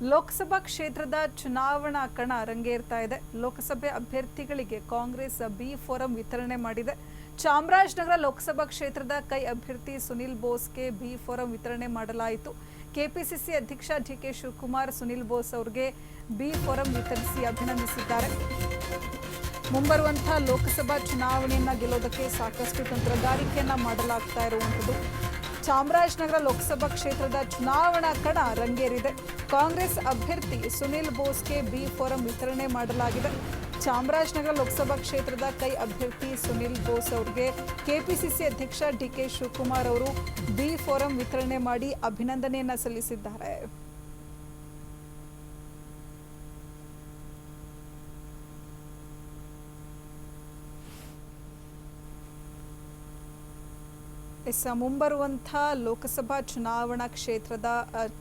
ಲೋಕಸಭಾ ಕ್ಷೇತ್ರದ ಚುನಾವಣಾ ಕಣ ರಂಗೇರ್ತಾ ಇದೆ. ಲೋಕಸಭೆ ಅಭ್ಯರ್ಥಿಗಳಿಗೆ ಕಾಂಗ್ರೆಸ್ ಬಿ ಫಾರಂ ವಿತರಣೆ ಮಾಡಿದೆ. ಚಾಮರಾಜನಗರ ಲೋಕಸಭಾ ಕ್ಷೇತ್ರದ ಕೈ ಅಭ್ಯರ್ಥಿ ಸುನಿಲ್ ಬೋಸ್ಗೆ ಬಿ ಫಾರಂ ವಿತರಣೆ ಮಾಡಲಾಯಿತು. ಕೆಪಿಸಿಸಿ ಅಧ್ಯಕ್ಷ ಡಿಕೆ ಶಿವಕುಮಾರ್ ಸುನಿಲ್ ಬೋಸ್ ಅವರಿಗೆ ಬಿ ಫಾರಂ ವಿತರಿಸಿ ಅಭಿನಂದಿಸಿದ್ದಾರೆ. ಮುಂಬರುವಂತಹ ಲೋಕಸಭಾ ಚುನಾವಣೆಯನ್ನ ಗೆಲ್ಲೋದಕ್ಕೆ ಸಾಕಷ್ಟು ತಂತ್ರಗಾರಿಕೆಯನ್ನ ಮಾಡಲಾಗ್ತಾ ಇರುವಂಥದ್ದು. ಚಾಮರಾಜನಗರ ಲೋಕಸಭಾ ಕ್ಷೇತ್ರದ ಚುನಾವಣಾ ಕಣ ರಂಗೇರಿದೆ. ಕಾಂಗ್ರೆಸ್ ಅಭ್ಯರ್ಥಿ ಸುನಿಲ್ ಬೋಸ್ಗೆ ಬಿ ಫಾರಂ ವಿತರಣೆ ಮಾಡಲಾಗಿದೆ. ಚಾಮರಾಜನಗರ ಲೋಕಸಭಾ ಕ್ಷೇತ್ರದ ಕೈ ಅಭ್ಯರ್ಥಿ ಸುನಿಲ್ ಬೋಸ್ ಅವರಿಗೆ ಕೆಪಿಸಿಸಿ ಅಧ್ಯಕ್ಷ ಡಿಕೆ ಶಿವಕುಮಾರ್ ಅವರು ಬಿ ಫಾರಂ ವಿತರಣೆ ಮಾಡಿ ಅಭಿನಂದನೆಯನ್ನ ಸಲ್ಲಿಸಿದ್ದಾರೆ. ಮುಂಬರುವಂಥ ಲೋಕಸಭಾ ಚುನಾವಣಾ ಕ್ಷೇತ್ರದ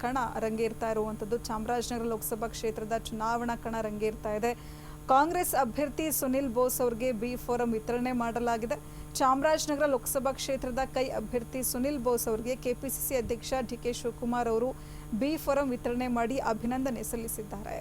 ಕಣ ರಂಗೇರ್ತಾ ಇರುವಂಥದ್ದು. ಚಾಮರಾಜನಗರ ಲೋಕಸಭಾ ಕ್ಷೇತ್ರದ ಚುನಾವಣಾ ಕಣ ರಂಗೇರ್ತಾ ಇದೆ. ಕಾಂಗ್ರೆಸ್ ಅಭ್ಯರ್ಥಿ ಸುನಿಲ್ ಬೋಸ್ ಅವರಿಗೆ ಬಿ ಫಾರಂ ವಿತರಣೆ ಮಾಡಲಾಗಿದೆ. ಚಾಮರಾಜನಗರ ಲೋಕಸಭಾ ಕ್ಷೇತ್ರದ ಕೈ ಅಭ್ಯರ್ಥಿ ಸುನಿಲ್ ಬೋಸ್ ಅವರಿಗೆ ಕೆಪಿಸಿಸಿ ಅಧ್ಯಕ್ಷ ಡಿಕೆ ಶಿವಕುಮಾರ್ ಅವರು ಬಿ ಫಾರಂ ವಿತರಣೆ ಮಾಡಿ ಅಭಿನಂದನೆ ಸಲ್ಲಿಸಿದ್ದಾರೆ.